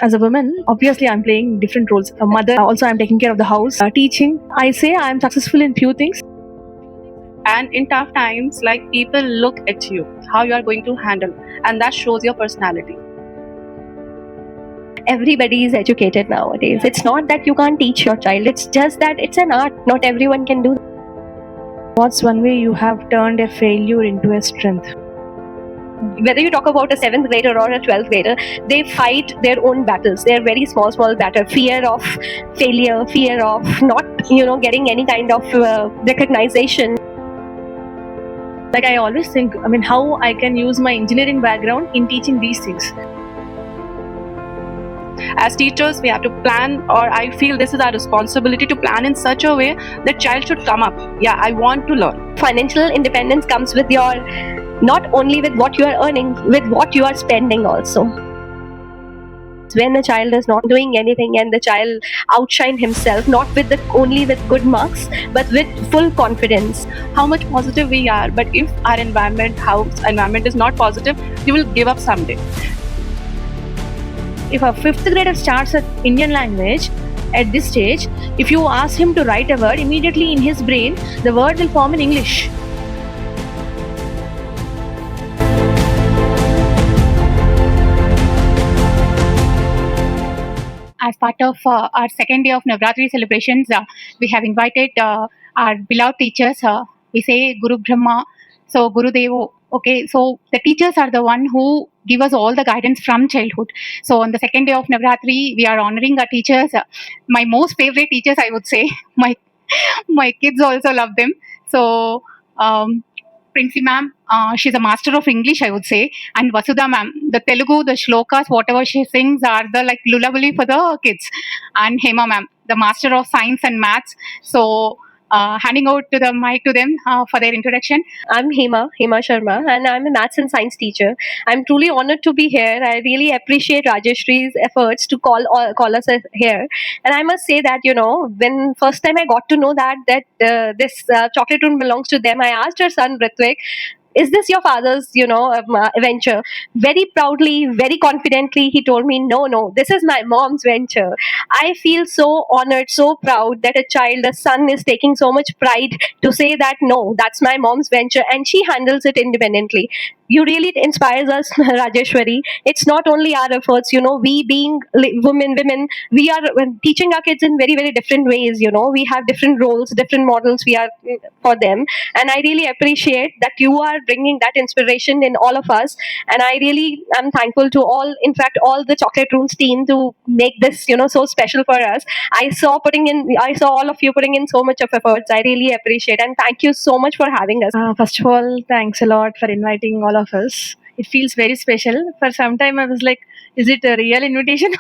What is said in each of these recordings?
As a woman, obviously I'm playing different roles. A mother, also I'm taking care of the house, teaching. I say I'm successful in few things. And in tough times, like people look at you, how you are going to handle, and that shows your personality. Everybody is educated nowadays. It's not that you can't teach your child, it's just that it's an art. Not everyone can do that. What's one way you have turned a failure into a strength? Whether you talk about a 7th grader or a 12th grader, they fight their own battles. They're very small battles. Fear of failure, fear of not, getting any kind of recognition. Like I always think, how I can use my engineering background in teaching these things. As teachers, we have to plan, or I feel this is our responsibility to plan in such a way that child should come up. Yeah, I want to learn. Financial independence comes with your, not only with what you are earning, with what you are spending also. When a child is not doing anything and the child outshine himself, not with only with good marks, but with full confidence. How much positive we are, but if our environment is not positive, you will give up someday. If a 5th grader starts at Indian language at this stage, if you ask him to write a word, immediately in his brain, the word will form in English. As part of our second day of Navratri celebrations, we have invited our beloved teachers. We say Guru Brahma, so Guru Devo. Okay, so the teachers are the one who give us all the guidance from childhood. So on the second day of Navratri, we are honoring our teachers. My most favorite teachers, I would say. My kids also love them. So Princy ma'am, she's a master of English, I would say. And Vasudha ma'am, the Telugu, the shlokas, whatever she sings are the like lullaby for the kids. And Hema ma'am, the master of science and maths. So handing over to the mic to them for their introduction. I'm Hema Sharma, and I'm a maths and science teacher. I'm truly honored to be here. I really appreciate Rajeshri's efforts to call us here. And I must say that, when first time I got to know that this chocolate room belongs to them, I asked her son Ritvik, is this your father's, venture? Very proudly, very confidently, he told me, no, this is my mom's venture. I feel so honored, so proud that a son is taking so much pride to say that, no, that's my mom's venture and she handles it independently. You really inspires us, Rajeshwari. It's not only our efforts, we being women, we are teaching our kids in very, very different ways, we have different roles, different models we are for them. And I really appreciate that you are bringing that inspiration in all of us. And I really am thankful to all the Chocolate Rooms team to make this, so special for us. I saw all of you putting in so much of efforts. I really appreciate, and thank you so much for having us. First of all, thanks a lot for inviting all of us. It feels very special. For some time I was like, is it a real invitation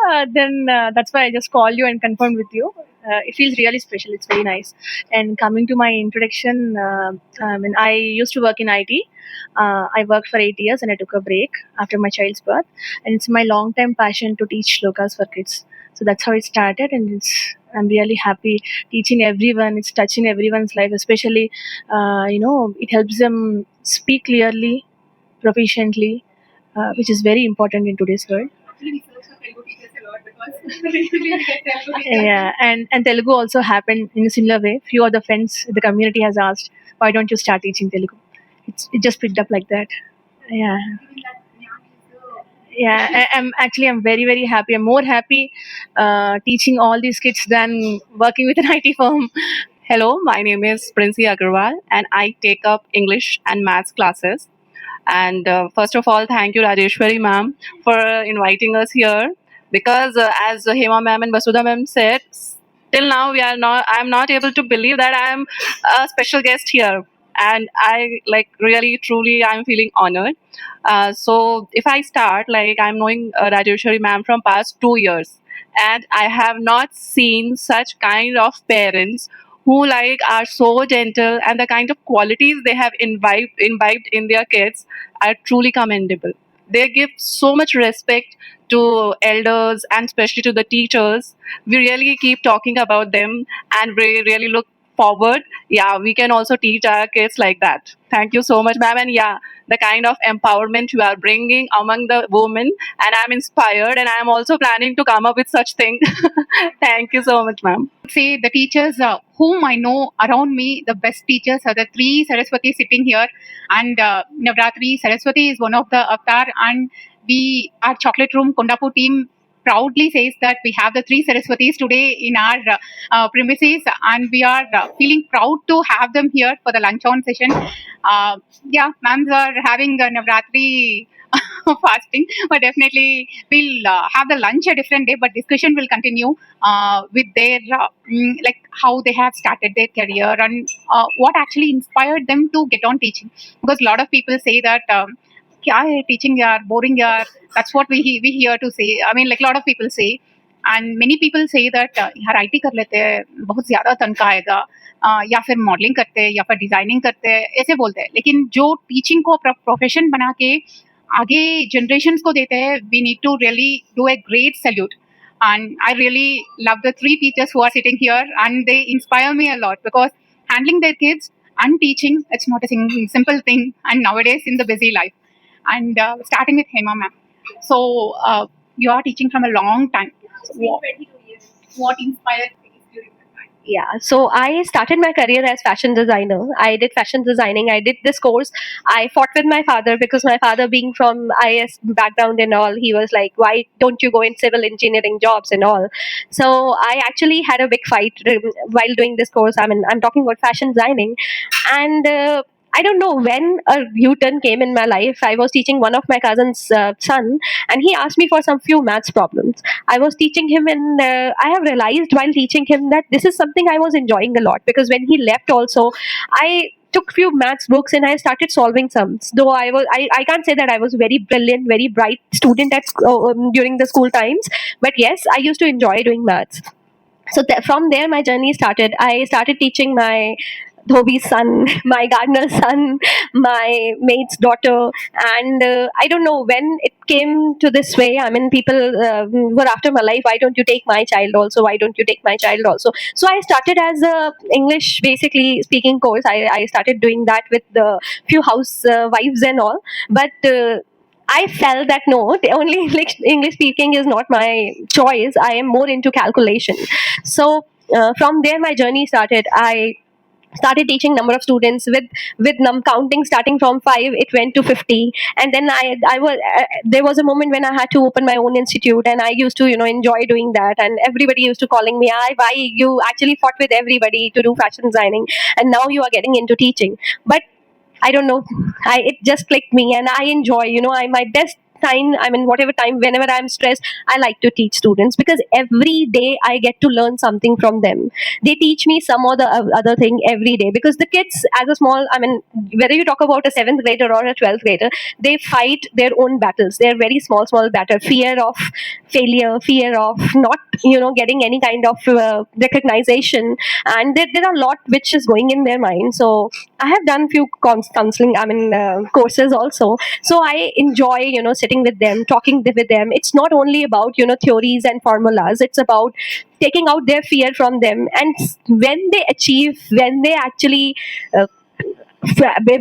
or then that's why I just called you and confirmed with you. It feels really special. It's very nice. And coming to my introduction, when I used to work in IT, I worked for 8 years and I took a break after my child's birth. And it's my long time passion to teach shlokas for kids. So that's how it started, and I'm really happy teaching everyone. It's touching everyone's life, especially it helps them speak clearly, proficiently, which is very important in today's world. Yeah, and Telugu also happened in a similar way. Few other friends in the community has asked, why don't you start teaching Telugu? It just picked up like that. Yeah. Yeah, I'm very, very happy. I'm more happy teaching all these kids than working with an IT firm. Hello, my name is Princy Agarwal, and I take up English and maths classes. And first of all, thank you, Rajeshwari ma'am, for inviting us here. Because as Hema ma'am and Vasudha ma'am said, till now I'm not able to believe that I'm a special guest here. And I like really, truly, I'm feeling honored. So if I start, like I'm knowing Rajeshwari ma'am from past 2 years, and I have not seen such kind of parents who like are so gentle, and the kind of qualities they have imbibed in their kids are truly commendable. They give so much respect to elders and especially to the teachers. We really keep talking about them, and we really look forward, yeah, we can also teach our kids like that. Thank you so much, ma'am. And yeah, the kind of empowerment you are bringing among the women, and I'm inspired, and I'm also planning to come up with such thing. Thank you so much, ma'am. Say the teachers whom I know around me, the best teachers are the three Saraswati sitting here, and Navratri Saraswati is one of the avatar, and we, our Chocolate Room Kondapu team, proudly says that we have the three Saraswatis today in our premises, and we are feeling proud to have them here for the lunch on session. Yeah, ma'ams are having Navratri fasting, but definitely we'll have the lunch a different day, but discussion will continue with their like how they have started their career, and what actually inspired them to get on teaching, because a lot of people say that क्या है teaching यार, boring यार. That's what we hear to say. I mean, like a lot of people say, and many people say that यार IT कर लेते हैं, बहुत ज्यादा तनख्वाह आएगा, या फिर मॉडलिंग करते हैं या फिर डिजाइनिंग करते हैं, ऐसे बोलते हैं. लेकिन जो टीचिंग को प्रोफेशन बना के आगे जनरेशन्स को देते हैं, we need to really do a great salute. And I really love the three teachers who are sitting here, and they inspire me a lot, because handling their kids and teaching, it's not a simple thing, and nowadays in the busy life. And starting with Hema ma'am. So you are teaching from a long time. So what inspired you during that time? Yeah, so I started my career as fashion designer. I did fashion designing. I did this course. I fought with my father, because my father, being from IS background and all, he was like, why don't you go in civil engineering jobs and all? So I actually had a big fight while doing this course. I mean, I'm talking about fashion designing. And I don't know when a U-turn came in my life. I was teaching one of my cousin's son, and he asked me for some few maths problems. I was teaching him, and I have realized while teaching him that this is something I was enjoying a lot, because when he left also, I took few maths books and I started solving sums. Though I can't say that I was very brilliant, very bright student at during the school times, but yes, I used to enjoy doing maths. So from there my journey started. I started teaching my Dhobi's son, my gardener's son, my mate's daughter, and I don't know when it came to this way. I mean, people were after my life. Why don't you take my child also? Why don't you take my child also? So I started as a English basically speaking course. I started doing that with the few housewives and all, but I felt that no, the only English speaking is not my choice. I am more into calculation. So from there my journey started. I started teaching number of students with counting starting from 5, it went to 50. And then I was there was a moment when I had to open my own institute, and I used to enjoy doing that, and everybody used to calling me, why you actually fought with everybody to do fashion designing, and now you are getting into teaching. But I don't know. It just clicked me, and I enjoy. I my best time. I mean, whatever time, whenever I'm stressed, I like to teach students, because every day I get to learn something from them. They teach me some or the other thing every day, because the kids, as a small, I mean, whether you talk about a 7th grader or a 12th grader, they fight their own battles. They're very small battles. Fear of failure, fear of not, getting any kind of recognition, and there are a lot which is going in their mind. So I have done few counseling, courses also. So I enjoy, sitting with them, talking with them. It's not only about, theories and formulas. It's about taking out their fear from them. And when they achieve, when they actually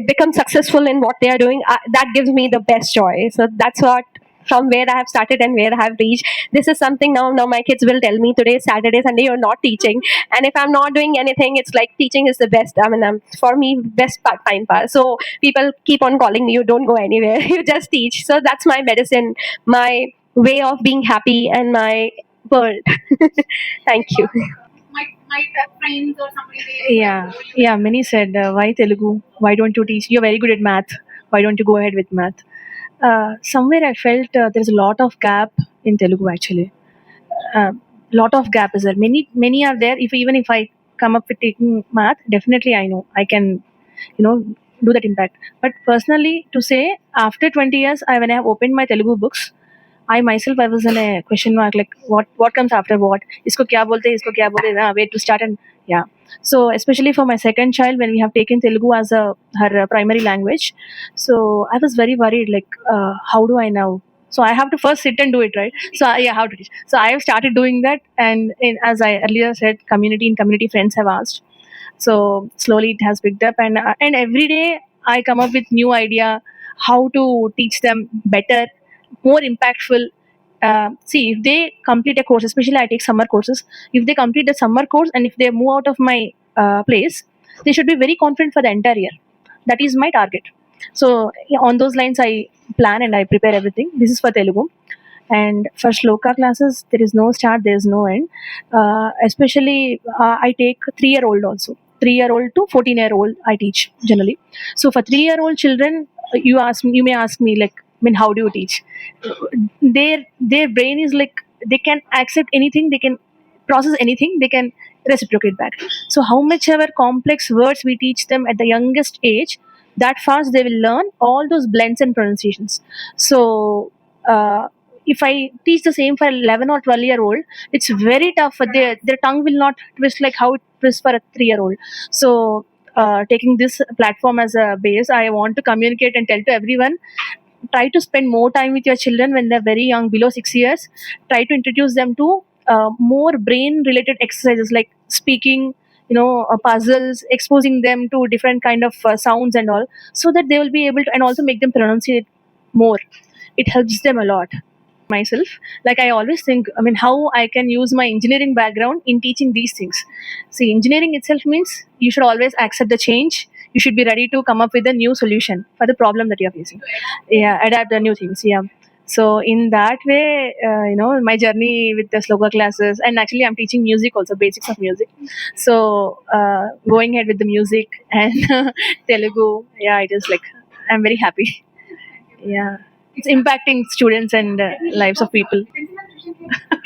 become successful in what they are doing, that gives me the best joy. So that's what, from where I have started and where I have reached. This is something now my kids will tell me, today is Saturday, Sunday, you're not teaching. And if I'm not doing anything, it's like teaching is the best. I mean, for me, best time pass. So people keep on calling me, you don't go anywhere, you just teach. So that's my medicine, my way of being happy, and my world. Thank you. My friends or somebody, they Yeah. Many said, why Telugu? Why don't you teach? You're very good at math. Why don't you go ahead with math? Somewhere I felt there's a lot of gap in Telugu actually. Lot of gap is there. Many are there. Even if I come up with taking math, definitely I know I can, do that impact. But personally, to say after 20 years, when I have opened my Telugu books, I myself, I was in a question mark, like what comes after what? Isko kya bolte? Isko kya bolte? Where to start? And yeah. So especially for my second child, when we have taken Telugu as her primary language, so I was very worried, like how do I now? So I have to first sit and do it, right? So how to teach? So I have started doing that, and as I earlier said, community friends have asked. So slowly it has picked up, and every day I come up with new idea how to teach them better, more impactful. See, if they complete a course, especially I take summer courses, if they complete the summer course and if they move out of my place, they should be very confident for the entire year. That is my target. So yeah, on those lines I plan and I prepare everything. This is for Telugu. And for shloka classes, there is no start, there is no end. Especially I take 3-year old also, 3-year old to 14-year old I teach generally. So for 3-year old children, you may ask me like, I mean, how do you teach? Their brain is like, they can accept anything, they can process anything, they can reciprocate back. So how much ever complex words we teach them at the youngest age, that fast they will learn all those blends and pronunciations. So if I teach the same for 11 or 12-year-old, it's very tough for their tongue will not twist like how it twists for a 3-year-old. So taking this platform as a base, I want to communicate and tell to everyone, try to spend more time with your children when they're very young, below 6 years. Try to introduce them to more brain related exercises like speaking, puzzles, exposing them to different kind of sounds and all, so that they will be able to, and also make them pronunciate more. It helps them a lot. Myself, like I always think, I mean, how I can use my engineering background in teaching these things. See, engineering itself means you should always accept the change. You should be ready to come up with a new solution for the problem that you're facing. Yeah, adapt the new things. Yeah. So in that way, my journey with the sloka classes, and actually I'm teaching music also, basics of music. So going ahead with the music and Telugu, yeah, it is like I'm very happy. Yeah, it's impacting students and lives of people. Because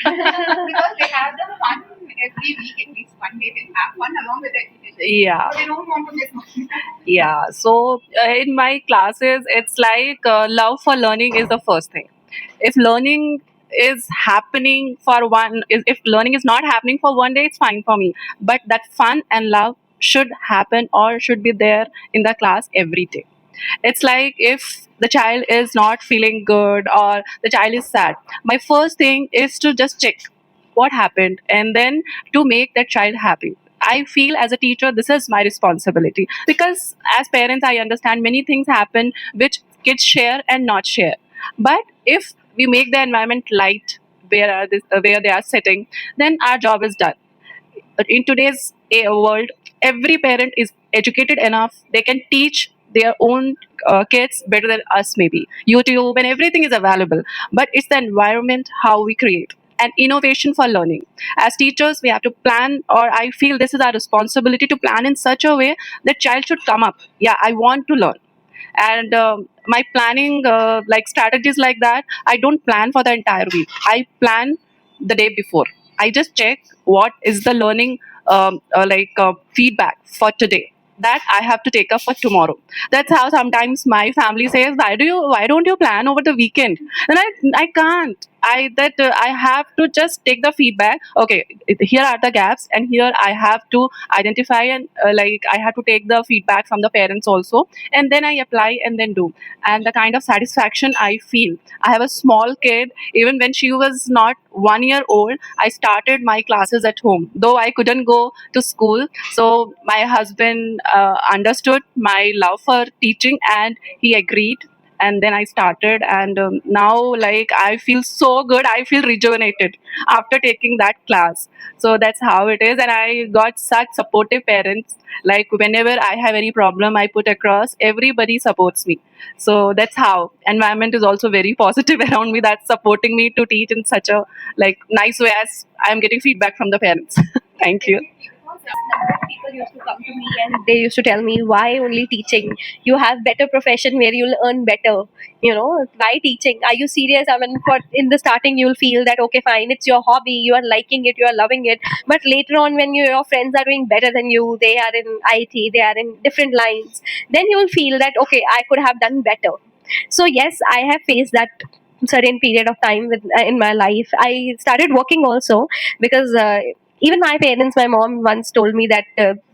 they have the fun every week, at least one day they have fun along with the education. Yeah. So they don't want to miss much. Yeah, so in my classes, it's like love for learning is the first thing. If learning is happening for if learning is not happening for one day, it's fine for me. But that fun and love should happen or should be there in the class every day. It's like if the child is not feeling good or the child is sad, my first thing is to just check what happened and then to make that child happy. I feel as a teacher, this is my responsibility because as parents, I understand many things happen which kids share and not share. But if we make the environment light where they are sitting, then our job is done. But in today's world, every parent is educated enough, they can teach their own kids better than us, maybe YouTube and everything is available, but it's the environment how we create and innovation for learning. As teachers, we have to plan, or I feel this is our responsibility to plan in such a way that child should come up, yeah, I want to learn. And my planning like strategies like that, I don't plan for the entire week, I plan the day before. I just check what is the learning feedback for today that I have to take up for tomorrow. That's how sometimes my family says, why don't you plan over the weekend? And I can't. I have to just take the feedback. Okay, here are the gaps, and here I have to identify and I have to take the feedback from the parents also, and then I apply and then do. And the kind of satisfaction I feel. I have a small kid. Even when she was not 1 year old, I started my classes at home. Though I couldn't go to school, so my husband understood my love for teaching, and he agreed, and then I started, and now I feel so good, I feel rejuvenated after taking that class. So that's how it is, and I got such supportive parents. Like whenever I have any problem I put across, everybody supports me. So that's how environment is also very positive around me, that's supporting me to teach in such a nice way as I'm getting feedback from the parents. Thank you. People used to come to me and they used to tell me, why only teaching? You have better profession where you'll earn better. Why teaching? Are you serious? I mean, in the starting you'll feel that okay, fine, it's your hobby, you are liking it, you are loving it. But later on, when your friends are doing better than you, they are in IT, they are in different lines, then you'll feel that okay, I could have done better. So yes, I have faced that certain period of time in my life. I started working also because even my parents, my mom once told me that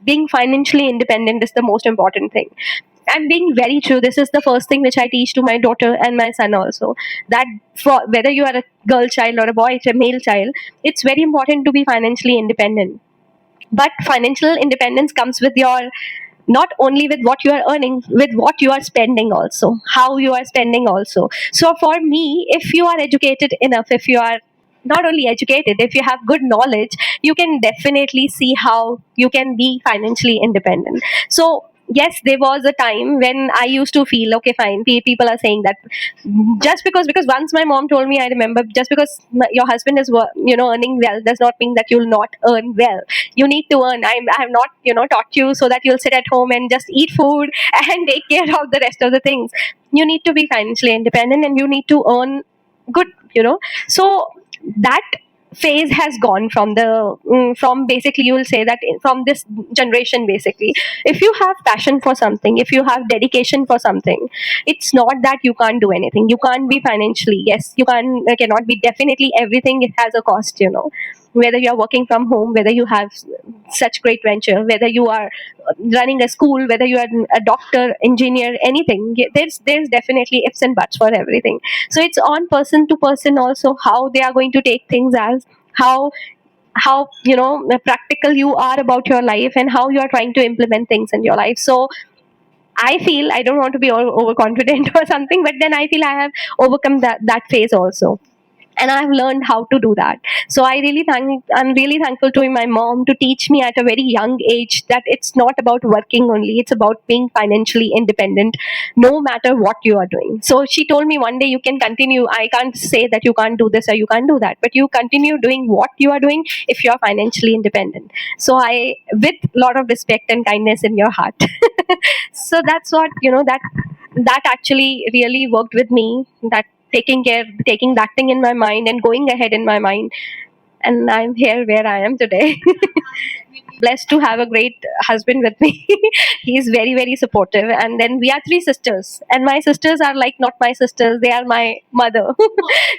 being financially independent is the most important thing. I'm being very true. This is the first thing which I teach to my daughter and my son also. That for whether you are a girl child or a boy, a male child, it's very important to be financially independent. But financial independence comes with your, not only with what you are earning, with what you are spending also, how you are spending also. So for me, if you are educated enough, if you are not only educated, if you have good knowledge, you can definitely see how you can be financially independent. So yes, there was a time when I used to feel, okay, fine, people are saying that just because once my mom told me, I remember, just because your husband is earning well does not mean that you'll not earn well. You need to earn. I have not taught you so that you'll sit at home and just eat food and take care of the rest of the things. You need to be financially independent, and you need to earn good. So that phase has gone from from basically, you will say that from this generation. Basically, if you have passion for something, if you have dedication for something, it's not that you can't do anything. You can't be financially, yes, you cannot be, definitely everything has a cost. Whether you are working from home, whether you have such great venture, whether you are running a school, whether you are a doctor, engineer, anything, there's definitely ifs and buts for everything. So it's on person to person also, how they are going to take things, as how practical you are about your life, and how you are trying to implement things in your life. So I feel, I don't want to be overconfident or something, but then I feel I have overcome that phase also, and I've learned how to do that. So I'm really thankful to my mom to teach me at a very young age that it's not about working only, it's about being financially independent, no matter what you are doing. So she told me, one day you can continue, I can't say that you can't do this or you can't do that, but you continue doing what you are doing if you are financially independent. So I, with a lot of respect and kindness in your heart. So that's what, that actually really worked with me, that taking that thing in my mind and going ahead in my mind, and I'm here where I am today. Blessed to have a great husband with me. He's very, very supportive. And then we are three sisters, and my sisters are like not my sisters, they are my mother.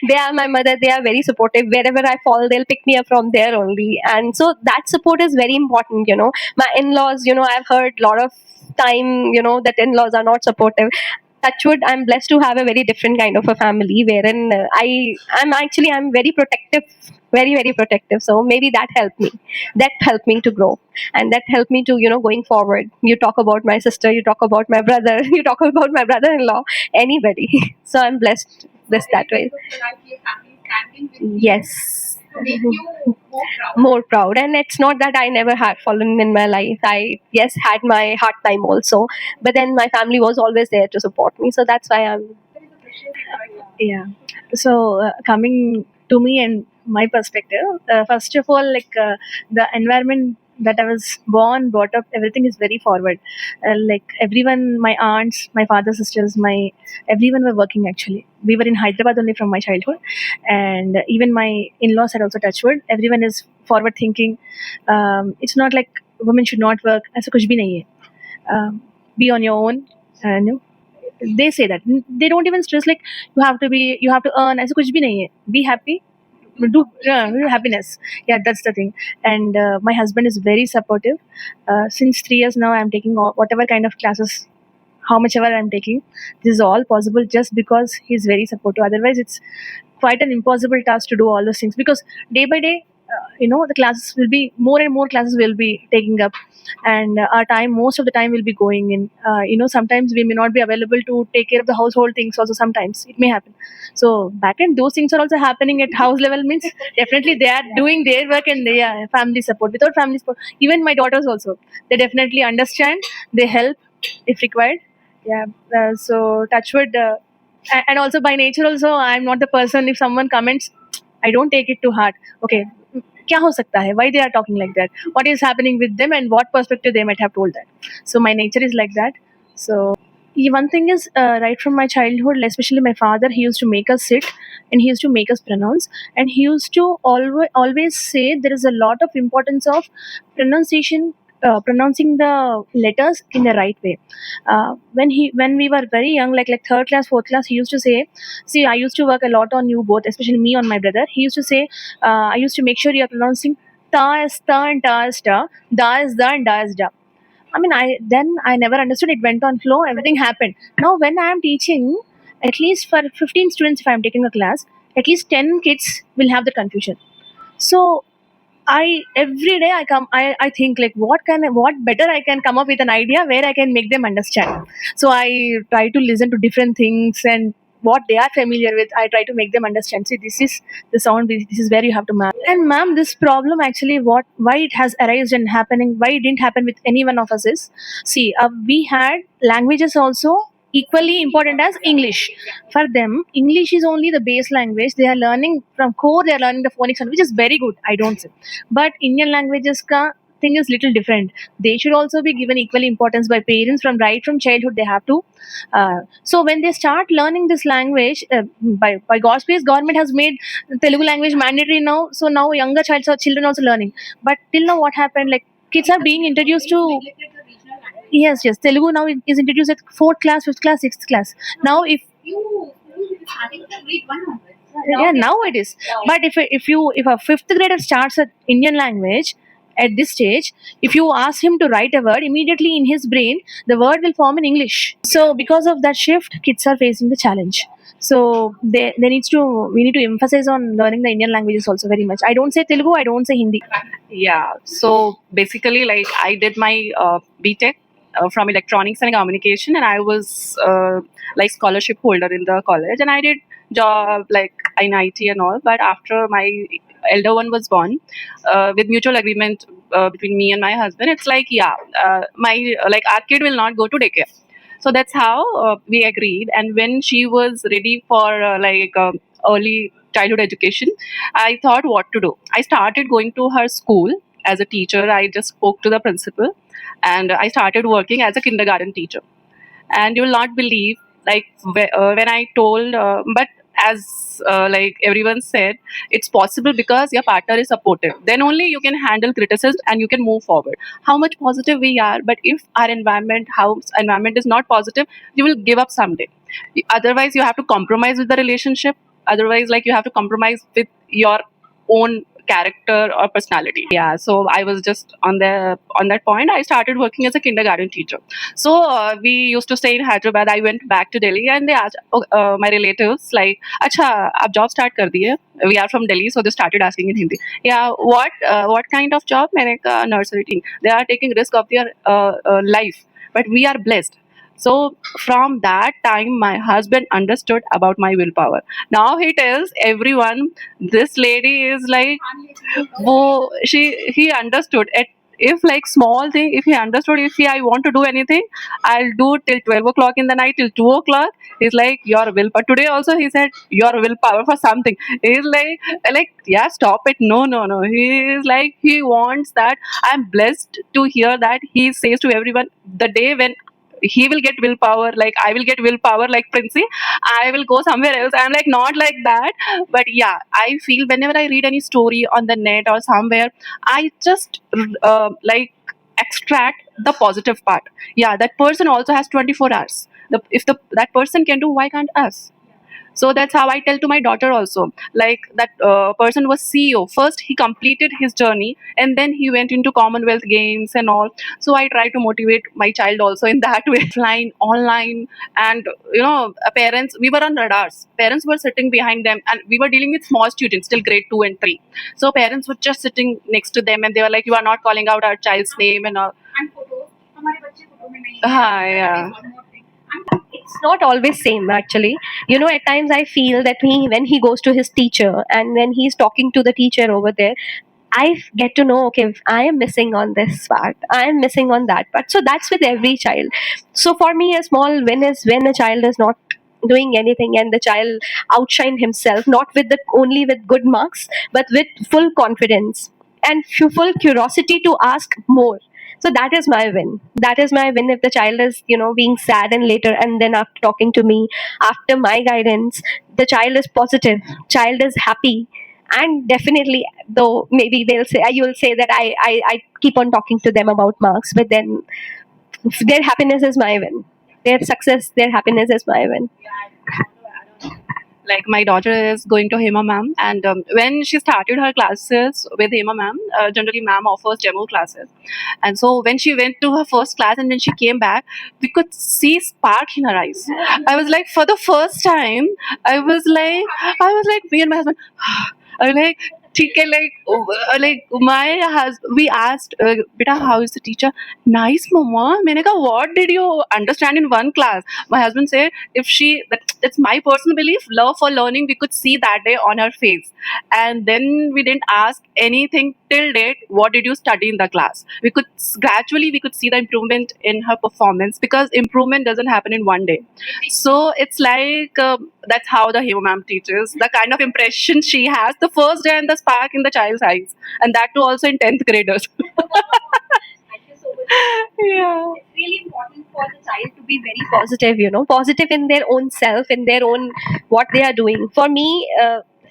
They are my mother. They are very supportive. Wherever I fall, they'll pick me up from there only. And so that support is very important. My in-laws, I've heard a lot of time, that in-laws are not supportive. Touchwood, I'm blessed to have a very different kind of a family, wherein I'm very protective, very, very protective. So maybe that helped me to grow, and that helped me to, going forward. You talk about my sister, you talk about my brother, you talk about my brother-in-law, anybody. So I'm blessed that way. Yes. More proud. And it's not that I never had fallen in my life. I, yes, had my hard time also, but then my family was always there to support me, so that's why I'm. Yeah. So coming to me and my perspective, first of all, the environment that I was born, brought up, everything is very forward. Like everyone, my aunts, my father, sisters, my everyone were working. Actually, we were in Hyderabad only from my childhood, and even my in-laws had also touched wood. Everyone is forward thinking. It's not like women should not work. ऐसा कुछ भी नहीं है. Be on your own. They say that they don't even stress like you have to earn. ऐसा कुछ भी नहीं है. Be happy, do happiness. Yeah, that's the thing. And my husband is very supportive. Since 3 years now, I'm taking whatever kind of classes, how much ever I'm taking. This is all possible just because he's very supportive. Otherwise, it's quite an impossible task to do all those things, because day by day, the classes will be more and more classes will be taking up, and our time, most of the time, will be going in. Sometimes we may not be available to take care of the household things. Also, sometimes it may happen. So back end, those things are also happening at house level. Means definitely they are doing their work, and they are family support. Without family support, even my daughters also, they definitely understand. They help if required. Yeah. So touchwood. And also by nature also, I'm not the person, if someone comments, I don't take it to heart. Okay, क्या हो सकता है, why they are talking like that, what is happening with them, and what perspective they might have told that. So my nature is like that. So one thing is, right from my childhood, especially my father, he used to make us sit, and he used to make us pronounce, and he used to always say there is a lot of importance of pronunciation, pronouncing the letters in the right way. When we were very young, like third class, fourth class, he used to say, see, I used to work a lot on you both, especially me on my brother. He used to say, I used to make sure you are pronouncing ta is ta and ta is ta, da is da and da is da. I mean, I never understood. It went on flow. Everything happened. Now, when I am teaching, at least for 15 students, if I am taking a class, at least 10 kids will have the confusion. So I every day I think like what better I can come up with an idea where I can make them understand. So I try to listen to different things and what they are familiar with. I try to make them understand. See, this is the sound. This is where you have to map. And ma'am, this problem actually why it has arisen and happening, why it didn't happen with any one of us is, see, we had languages also equally important as English. For them, English is only the base language. They are learning from core. They are learning the phonics, which is very good. I don't say, but Indian languages ka thing is little different. They should also be given equally importance by parents from right from childhood. They have to. So when they start learning this language, by God's grace, government has made Telugu language mandatory now. So now younger children also learning. But till now, what happened? Like kids are being introduced to. Yes, yes. Telugu now is introduced at fourth class, fifth class, sixth class. Now, if yeah, now it is. But if a fifth grader starts at Indian language at this stage, if you ask him to write a word, immediately in his brain the word will form in English. So because of that shift, kids are facing the challenge. So they needs to we need to emphasize on learning the Indian languages also very much. I don't say Telugu, I don't say Hindi. Yeah. So basically, like I did my BTech from electronics and communication, and I was like scholarship holder in the college, and I did job like in IT and all. But after my elder one was born, with mutual agreement between me and my husband, it's like my like our kid will not go to daycare. So that's how we agreed. And when she was ready for early childhood education, I thought what to do. I started going to her school as a teacher. I just spoke to the principal, and I started working as a kindergarten teacher. And you will not believe, like when I told, but as like everyone said, it's possible because your partner is supportive. Then only you can handle criticism and you can move forward. How much positive we are, but if our environment is not positive, you will give up someday. Otherwise, you have to compromise with the relationship. Otherwise, like you have to compromise with your own character or personality. Yeah, so I was just on that point. I started working as a kindergarten teacher. So we used to stay in Hyderabad. I went back to Delhi, and they asked my relatives like, "Acha, आप job start कर दिए?" We are from Delhi, so they started asking in Hindi. Yeah, what kind of job? मैंने कहा nursery team. They are taking risk of their life, but we are blessed. So from that time, my husband understood about my willpower. Now he tells everyone, this lady is like, he understood it. If like small thing, if he understood, if I want to do anything, I'll do till 12 o'clock in the night, till 2 o'clock. He's like, your willpower. Today also he said, your willpower for something. He's like, yeah, stop it. No, no, no. He is like, he wants that. I'm blessed to hear that he says to everyone, the day when he will get willpower, like I will get willpower like Princey, I will go somewhere else. I'm like, not like that. But yeah, I feel whenever I read any story on the net or somewhere, I just like extract the positive part. Yeah, that person also has 24 hours. If that person can do, why can't us? So that's how I tell to my daughter also. Like that person was CEO. First he completed his journey, and then he went into Commonwealth Games and all. So I try to motivate my child also in that way. Offline, online, and parents. We were on radars. Parents were sitting behind them, and we were dealing with small students till grade 2 and 3. So parents were just sitting next to them, and they were like, "You are not calling out our child's name and all." Yeah. It's not always same actually. At times I feel that when he goes to his teacher and when he's talking to the teacher over there, I get to know, okay, I am missing on this part, I am missing on that part. So that's with every child. So for me, a small win is when a child is not doing anything and the child outshine himself, not with the only with good marks, but with full confidence and full curiosity to ask more. So that is my win. That is my win if the child is, being sad and later, and then after talking to me, after my guidance, the child is positive, child is happy. And definitely, though maybe you'll say that I keep on talking to them about marks, but then their happiness is my win. Their success, their happiness is my win. Like my daughter is going to Hema ma'am, and when she started her classes with Hema ma'am, generally ma'am offers demo classes, and so when she went to her first class and when she came back, we could see spark in her eyes. I was like, for the first time, I was like, me and my husband, I was like, ठीक है, like my husband, we asked, beta, how is the teacher? Nice, mama. मैंने कहा, what did you understand in one class? My husband said, if she, that's my personal belief, love for learning, we could see that day on her face. And then we didn't ask anything till date, what did you study in the class? We could gradually, we could see the improvement in her performance, because improvement doesn't happen in one day. So it's like, that's how the Hema ma'am teaches, the kind of impression she has the first day and the spark in the child's eyes, and that too also in 10th graders. Thank you so much. Yeah. It's really important for the child to be very positive, positive in their own self, in their own what they are doing. For me,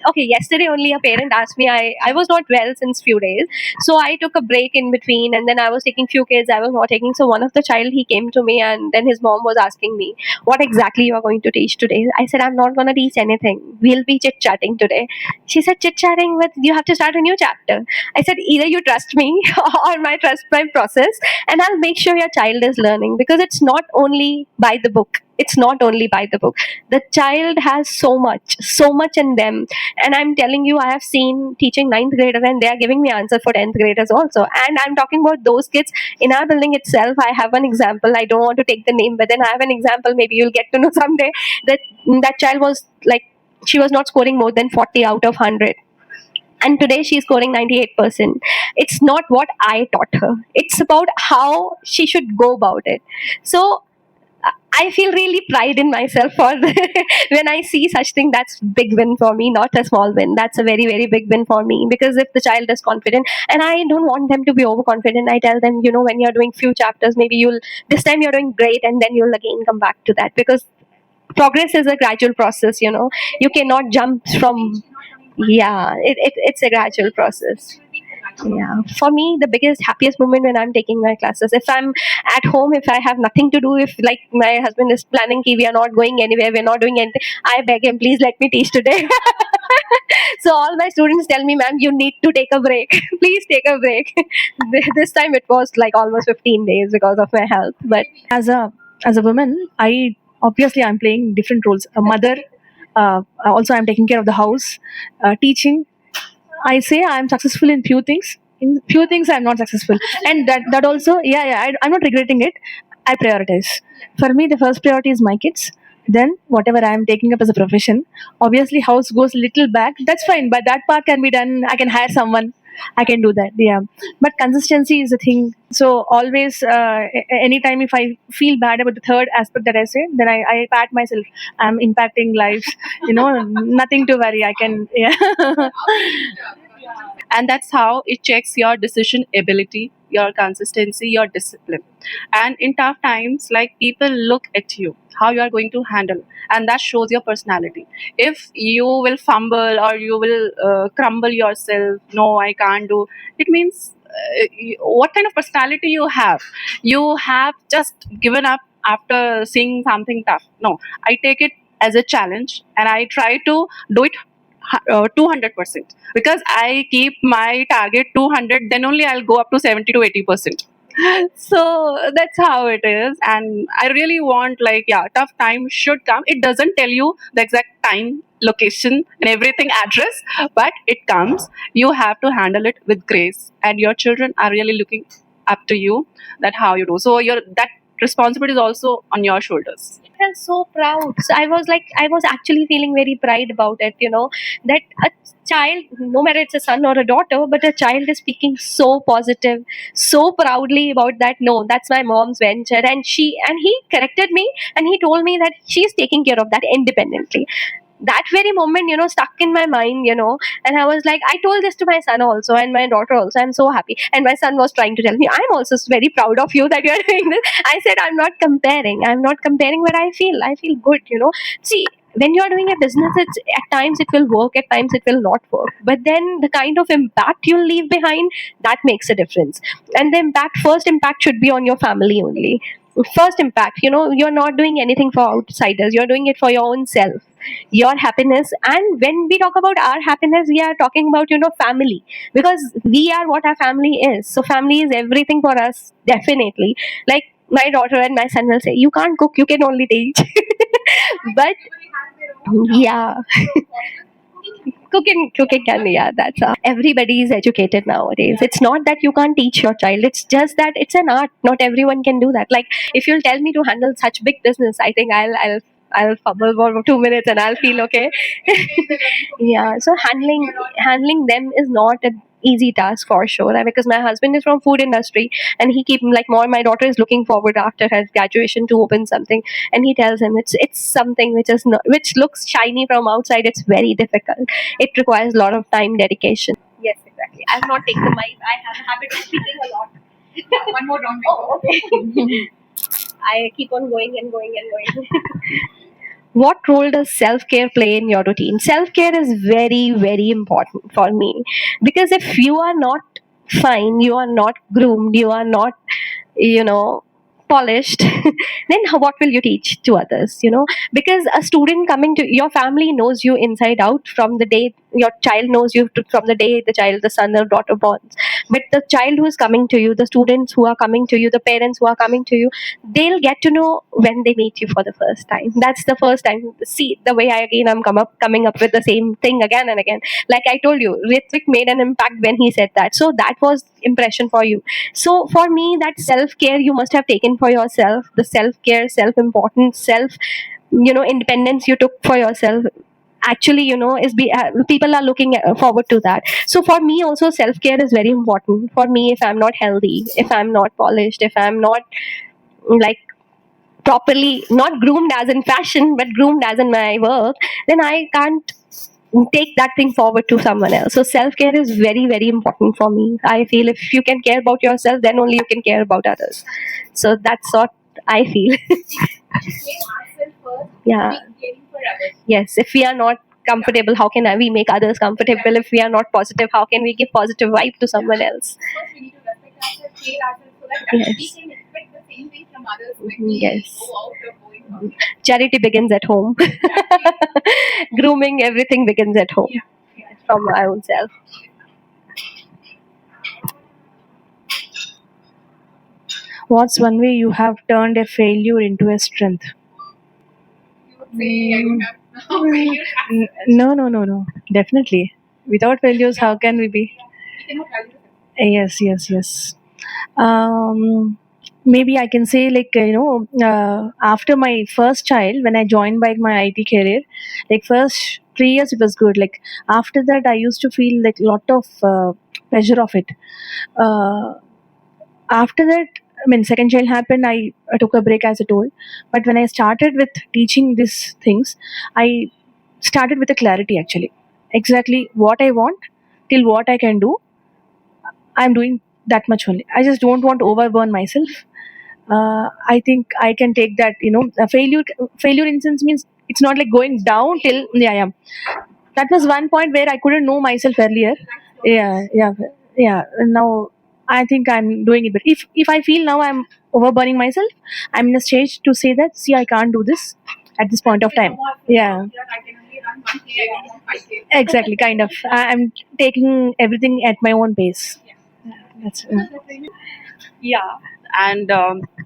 okay, yesterday only a parent asked me, I was not well since few days, so I took a break in between, and then I was taking few kids I was not taking. So one of the child, he came to me, and then his mom was asking me, what exactly you are going to teach today? I said, I'm not going to teach anything, we'll be chit chatting today. She said, chit chatting, but you have to start a new chapter. I said, either you trust me or my trust my process, and I'll make sure your child is learning, because it's not only by the book. It's not only by the book. The child has so much in them. And I'm telling you, I have seen teaching ninth grader, and they are giving me answer for 10th graders also. And I'm talking about those kids in our building itself. I have an example. I don't want to take the name, but then I have an example. Maybe you'll get to know someday, that child was like, she was not scoring more than 40 out of 100, and today she's scoring 98%. It's not what I taught her, it's about how she should go about it. So I feel really pride in myself for when I see such thing. That's big win for me, not a small win. That's a very, very big win for me, because if the child is confident, and I don't want them to be overconfident, I tell them, when you're doing few chapters, maybe this time you're doing great, and then you'll again come back to that, because progress is a gradual process. You cannot jump from, yeah, it's a gradual process. Yeah, for me, the biggest happiest moment when I'm taking my classes, if I'm at home, if I have nothing to do, if like my husband is planning we are not going anywhere, we're not doing anything, I beg him, please let me teach today. So all my students tell me, ma'am, you need to take a break. Please take a break. This time it was like almost 15 days because of my health, but As a woman, I'm playing different roles. A mother, also I'm taking care of the house, teaching. I say I'm successful in few things. In few things, I'm not successful, and that also, I'm not regretting it. I prioritize. For me, the first priority is my kids. Then whatever I am taking up as a profession, obviously house goes little back. That's fine, but that part can be done. I can hire someone. I can do that. Yeah, but consistency is the thing. So always, anytime if I feel bad about the third aspect that I say, then I pat myself. I'm impacting lives. Nothing to worry. I can. Yeah. And that's how it checks your decision ability, your consistency, your discipline. And in tough times, like, people look at you, how you are going to handle, and that shows your personality. If you will fumble, or you will crumble yourself, no, I can't do, it means what kind of personality you have. You have just given up after seeing something tough. No, I take it as a challenge, and I try to do it 200%, because I keep my target 200, then only I'll go up to 70 to 80%. So that's how it is. And I really want, like, yeah, tough time should come. It doesn't tell you the exact time, location, and everything, address, but it comes. You have to handle it with grace, and your children are really looking up to you, that how you do. So that responsibility is also on your shoulders. I felt so proud. So I was actually feeling very pride about it, that a child, no matter it's a son or a daughter, but a child is speaking so positive, so proudly about that. No, that's my mom's venture. And he corrected me, and he told me that she's taking care of that independently. That very moment, stuck in my mind, and I was like, I told this to my son also, and my daughter also. I'm so happy. And my son was trying to tell me, I'm also very proud of you that you're doing this. I said, I'm not comparing, but I feel good. See, when you're doing a business, it's at times it will work, at times it will not work, but then the kind of impact you'll leave behind, that makes a difference. And the first impact should be on your family only. First impact, you're not doing anything for outsiders, you're doing it for your own self, your happiness. And when we talk about our happiness, we are talking about, family, because we are what our family is. So family is everything for us, definitely. Like, my daughter and my son will say, you can't cook, you can only teach. But yeah. Cooking can, yeah, that's everybody is educated nowadays. It's not that you can't teach your child, it's just that it's an art. Not everyone can do that. Like, if you'll tell me to handle such big business, I think I'll fumble for 2 minutes and I'll feel okay. Yeah, so handling them is not an easy task for sure. And because my husband is from food industry, and he keep like more, my daughter is looking forward after her graduation to open something, and he tells him it's something which is not, which looks shiny from outside, it's very difficult. It requires a lot of time, dedication. Yes, exactly. I'll not take the mic. I have a habit of speaking a lot. One more round. Oh, okay. I keep on going and going and going. What role does self care play in your routine? Self care is very, very important for me, because if you are not fine, you are not groomed, you are not, you know, polished, then what will you teach to others? Because a student coming to your family knows you inside out from the day your child knows you from the day the son or daughter born. But the child who is coming to you, the students who are coming to you, the parents who are coming to you, they'll get to know when they meet you for the first time. That's the first time. See the way I'm coming up with the same thing again and again. Like I told you, Ritvik made an impact when he said that. So that was impression for you. So for me, that self care you must have taken for yourself. The self care, self importance, self independence you took for yourself, actually people are looking forward to that. So for me also, self care is very important for me. If I'm not healthy, if I'm not polished, if I'm not like properly, not groomed as in fashion but groomed as in my work, then I can't take that thing forward to someone else. So self care is very, very important for me. I feel if you can care about yourself, then only you can care about others. So that's what I feel. Yeah. Yes, if we are not comfortable, how can we make others comfortable? If we are not positive, how can we give positive vibe to someone else? Yes. Yes. Charity begins at home. Grooming, everything begins at home. From our own self. What's one way you have turned a failure into a strength? No. Definitely. Without failures, how can we be? Yes. Maybe I can say, like, after my first child, when I joined by my IT career, like first 3 years it was good. Like after that, I used to feel like lot of pressure of it. Uh, After that, I mean, second child happened. I took a break, as I told. But when I started with teaching these things, I started with a clarity actually. Exactly what I want, till what I can do, I'm doing that much only. I just don't want to overburn myself. I think I can take that. A failure instance means it's not like going down till, yeah, yeah. That was one point where I couldn't know myself earlier. Yeah. Now I think I'm doing it. But if I feel now I'm overburning myself, I'm in a stage to say that, see, I can't do this at this point of time. Yeah, exactly. Kind of. I'm taking everything at my own pace. That's Yeah. And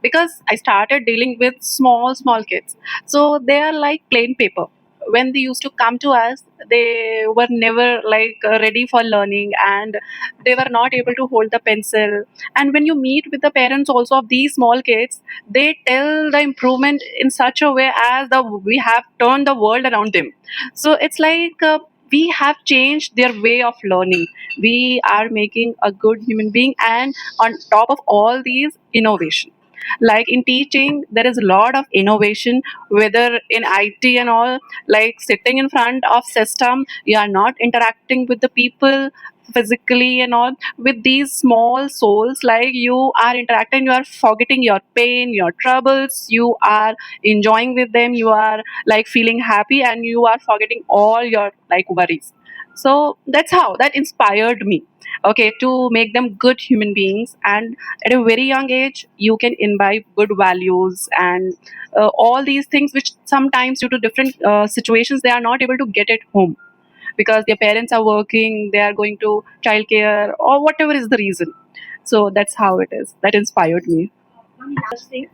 because I started dealing with small kids, so they are like plain paper. When they used to come to us, they were never like ready for learning, and they were not able to hold the pencil. And when you meet with the parents also of these small kids, they tell the improvement in such a way as the we have turned the world around them. So it's like we have changed their way of learning. We are making a good human being, and on top of all these, innovation. Like in teaching, there is a lot of innovation, whether in IT and all. Like sitting in front of system, you are not interacting with the people physically and all. With these small souls, like you are interacting, you are forgetting your pain, your troubles, you are enjoying with them, you are like feeling happy, and you are forgetting all your like worries. So that's how that inspired me, okay, to make them good human beings. And at a very young age, you can imbibe good values and all these things, which sometimes due to different situations they are not able to get at home, because their parents are working, they are going to childcare, or whatever is the reason. So that's how it is. That inspired me. first thing.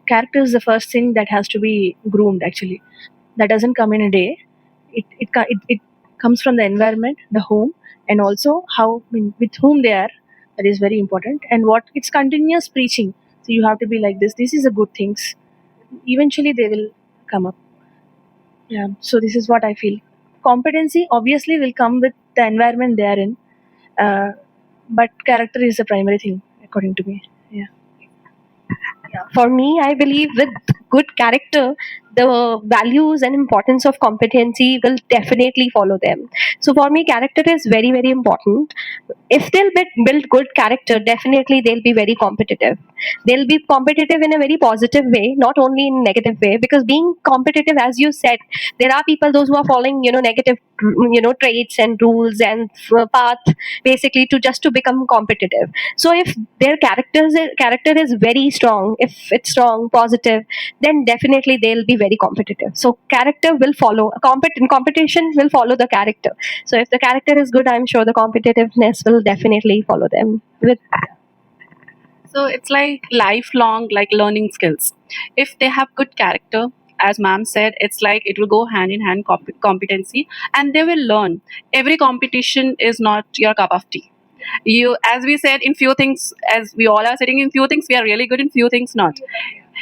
Character is the first thing that has to be groomed. Actually, that doesn't come in a day. It comes from the environment, the home, and also how, I mean, with whom they are. That is very important. And what it's continuous preaching. So you have to be like this. This is a good things. Eventually they will come up. Yeah. So this is what I feel. Competency obviously will come with the environment they are in, uh, but character is the primary thing according to me. Yeah. For me, I believe with good character, the values and importance of competency will definitely follow them. So for me, character is very, very important. If they'll build good character, definitely they'll be very competitive. They'll be competitive in a very positive way, not only in negative way. Because being competitive, as you said, there are people those who are following, negative, traits and rules and path, basically to just to become competitive. So if their character is very strong, if it's strong, positive, then definitely they'll be very competitive. So character will follow. Competition will follow the character. So if the character is good, I'm sure the competitiveness will definitely follow them. With So it's like lifelong, like learning skills. If they have good character, as ma'am said, it's like it will go hand in hand competency, and they will learn. Every competition is not your cup of tea. You, as we said, in few things, as we all are sitting in few things, we are really good in few things not.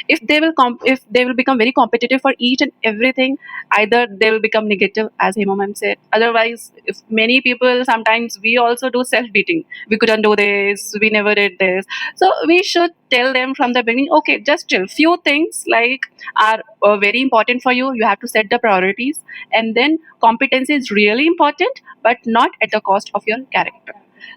If they will if they will become very competitive for each and everything, either they will become negative, as Hema ma'am said. Otherwise, if many people, sometimes we also do self beating, we couldn't do this, we never did this. So we should tell them from the beginning, okay, just chill, few things like are very important for you, you have to set the priorities, and then competency is really important, but not at the cost of your character.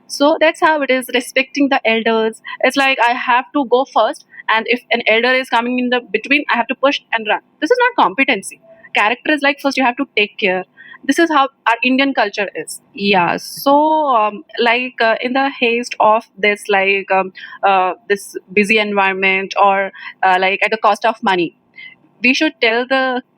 So that's how it is. Respecting the elders, it's like I have to go first, and if an elder is coming in the between, I have to push and run. This is not competency. Character is like, first you have to take care. This is how our Indian culture is. Yeah. So in the haste of this, this busy environment, or like at the cost of money, we should tell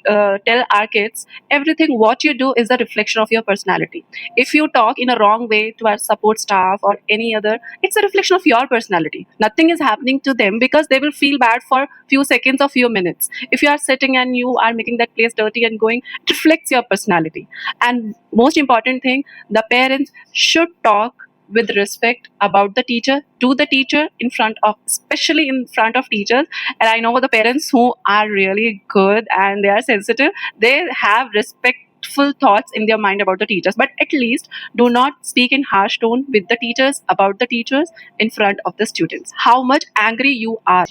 our kids, everything what you do is a reflection of your personality. If you talk in a wrong way to our support staff or any other, it's a reflection of your personality. Nothing is happening to them, because they will feel bad for few seconds or few minutes. If you are sitting and you are making that place dirty and going, it reflects your personality. And most important thing, the parents should talk with respect about the teacher, to the teacher, in front of, especially in front of teachers. And I know the parents who are really good and they are sensitive, they have respectful thoughts in their mind about the teachers, but at least do not speak in harsh tone with the teachers, about the teachers, in front of the students, how much angry you are.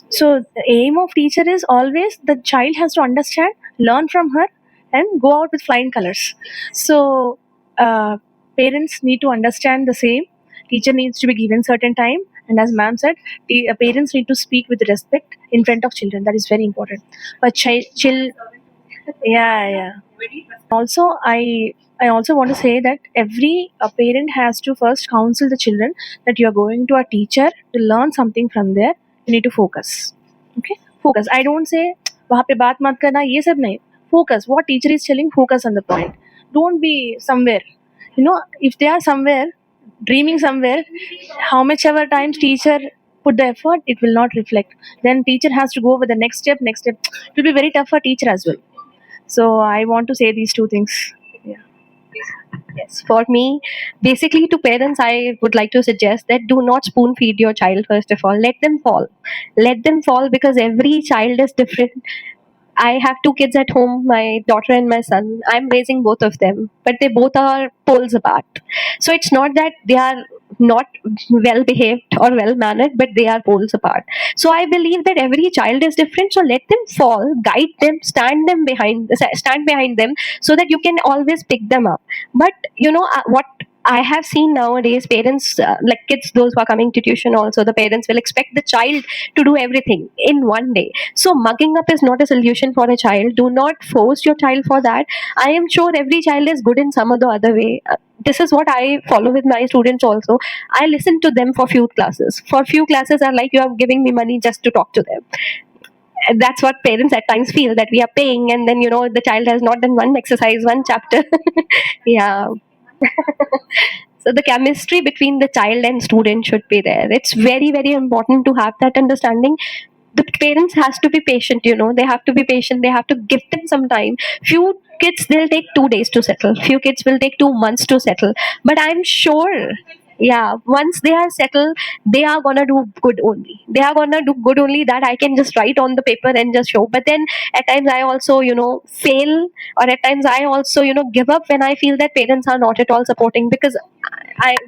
So the aim of teacher is always the child has to understand, learn from her, and go out with flying colors. So parents need to understand the same. Teacher needs to be given certain time, and as ma'am said, parents need to speak with respect in front of children. That is very important. But yeah, yeah. Also, I also want to say that every parent has to first counsel the children that you are going to a teacher to learn something from there. You need to focus. Okay, focus. I don't say वहाँ पे बात मत करना, ये सब नहीं. Focus. What teacher is telling, focus on the point. Don't be somewhere. If they are somewhere, dreaming somewhere, how much ever times teacher put the effort, it will not reflect. Then teacher has to go with the next step, next step. It will be very tough for teacher as well. So I want to say these two things. Yeah. yes, for me, basically to parents, I would like to suggest that do not spoon feed your child. First of all, let them fall, because every child is different. I have two kids at home, my daughter and my son. I'm raising both of them, but they both are poles apart. So it's not that they are not well behaved or well mannered, but they are poles apart. So I believe that every child is different. So let them fall, guide them, stand behind them, so that you can always pick them up. But what I have seen nowadays, parents, like kids, those who are coming to tuition also, the parents will expect the child to do everything in one day. So mugging up is not a solution for a child. Do not force your child for that. I am sure every child is good in some or the other way. This is what I follow with my students also. I listen to them for few classes. For few classes are like you are giving me money just to talk to them. And that's what parents at times feel, that we are paying, and then the child has not done one exercise, one chapter. Yeah. So the chemistry between the child and student should be there. It's very, very important to have that understanding. the parents has to be patient, they have to be patient, they have to give them some time. Few kids, they'll take 2 days to settle, few kids will take 2 months to settle, but I'm sure, yeah, once they are settled, they are gonna do good only, they are gonna do good only, that I can just write on the paper and just show. But then at times I also, fail, or at times I also, give up when I feel that parents are not at all supporting, because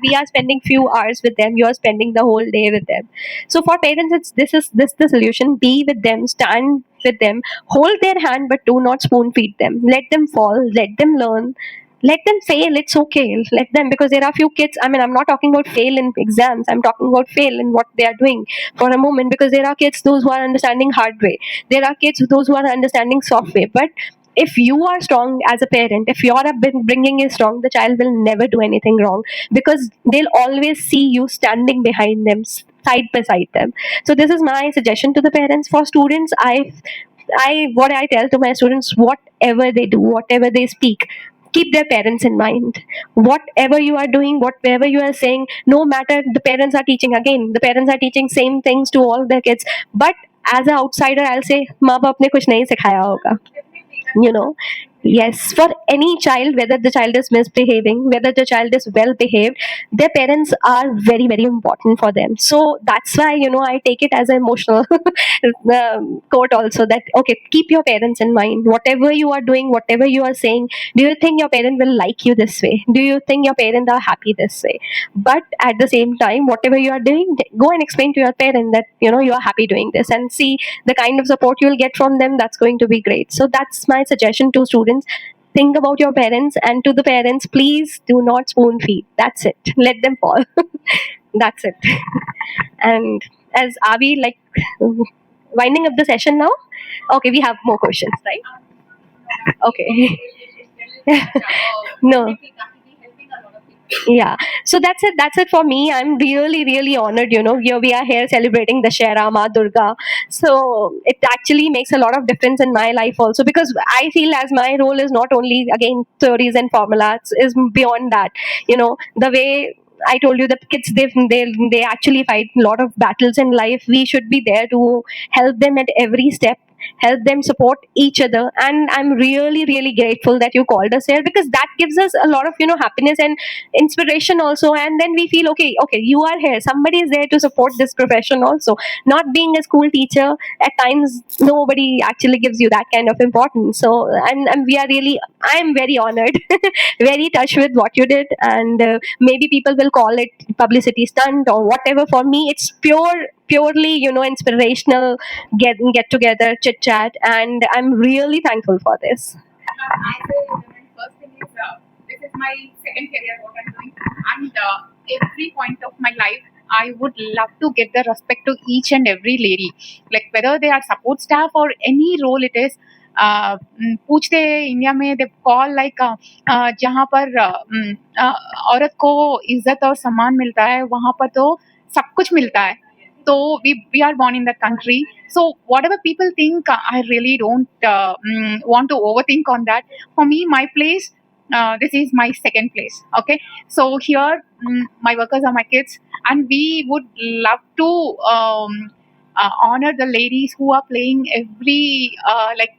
we are spending few hours with them, you are spending the whole day with them. So for parents, it's this the solution: be with them, stand with them, hold their hand, but do not spoon feed them. Let them fall, let them learn, let them fail. It's okay. Let them, because there are few kids. I mean, I'm not talking about fail in exams. I'm talking about fail in what they are doing for a moment. Because there are kids those who are understanding hard way. There are kids those who are understanding soft way. But if you are strong as a parent, if your upbringing is strong, the child will never do anything wrong, because they'll always see you standing behind them, side by side them. So this is my suggestion to the parents. For students, I what I tell to my students: whatever they do, whatever they speak, keep their parents in mind. Whatever you are doing, whatever you are saying, no matter, the parents are teaching, again, the parents are teaching same things to all their kids. But as an outsider, I'll say, माँ बाप ने कुछ नहीं सिखाया होगा, you know. Yes, for any child, whether the child is misbehaving, whether the child is well behaved, their parents are very, very important for them. So that's why, I take it as an emotional quote also, that okay, keep your parents in mind. Whatever you are doing, whatever you are saying, do you think your parent will like you this way? Do you think your parents are happy this way? But at the same time, whatever you are doing, go and explain to your parent that you are happy doing this, and see the kind of support you will get from them. That's going to be great. So that's my suggestion to students: think about your parents, and to the parents, please do not spoon feed. That's it, let them fall. That's it. And as are we like winding up the session now? Okay, we have more questions, right? Okay. No. Yeah, so that's it for me. I'm really, really honored, here we are here celebrating the Shera Ma Durga. So it actually makes a lot of difference in my life also, because I feel as my role is not only again theories and formulas, is beyond that. The way I told you that kids, they actually fight a lot of battles in life. We should be there to help them at every step, help them support each other. And I'm really, really grateful that you called us here, because that gives us a lot of happiness and inspiration also. And then we feel, okay, you are here, somebody is there to support this profession also. Not being a school teacher, at times nobody actually gives you that kind of importance. So I'm very honored, very touched with what you did. And maybe people will call it publicity stunt or whatever. For me, it's purely inspirational get together, chit chat, and I'm really thankful for this. First thing is, this is my second career, what I'm doing, and every point of my life, I would love to get the respect to each and every lady, like whether they are support staff or any role it is. पूछते हैं India में, they call like जहाँ पर औरत को इज्जत और सम्मान मिलता है, वहाँ पर तो सब कुछ मिलता है. So we are born in that country. So whatever people think, I really don't want to overthink on that. For me, my place, this is my second place. Okay, so here my workers are my kids, and we would love to honor the ladies who are playing every like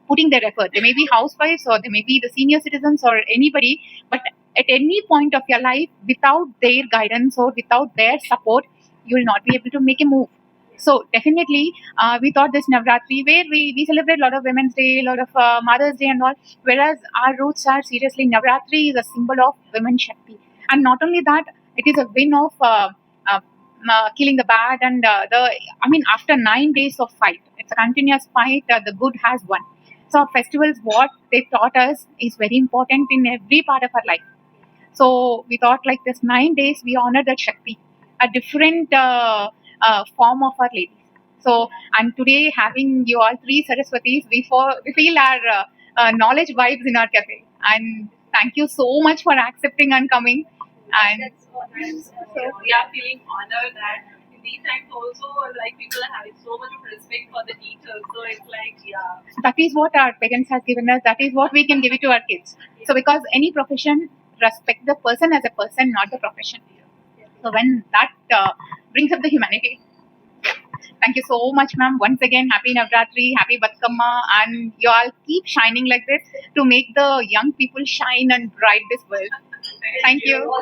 putting their effort. They may be housewives, or they may be the senior citizens, or anybody, but at any point of your life, without their guidance or without their support, you will not be able to make a move. So definitely, we thought this Navratri, where we celebrate a lot of Women's Day, a lot of Mother's Day and all, whereas our roots are seriously, Navratri is a symbol of women Shakti. And not only that, it is a win of killing the bad, and after 9 days of fight, it's a continuous fight, the good has won. So our festivals, what they taught us is very important in every part of our life. So we thought like this 9 days, we honor that Shakti, a different form of our ladies. So, and today having you all three Saraswatis, we feel our knowledge vibes in our cafe. And thank you so much for accepting and coming. And so we are feeling honored that in these times also, like, people are having so much of respect for the teachers. So it's like, yeah. That is what our parents have given us. That is what we can give it to our kids. So because any profession, respect the person as a person, not the profession. So when that brings up the humanity. Thank you so much, ma'am. Once again, happy Navratri, happy Batkamma, and you all keep shining like this to make the young people shine and bright this world. Thank you.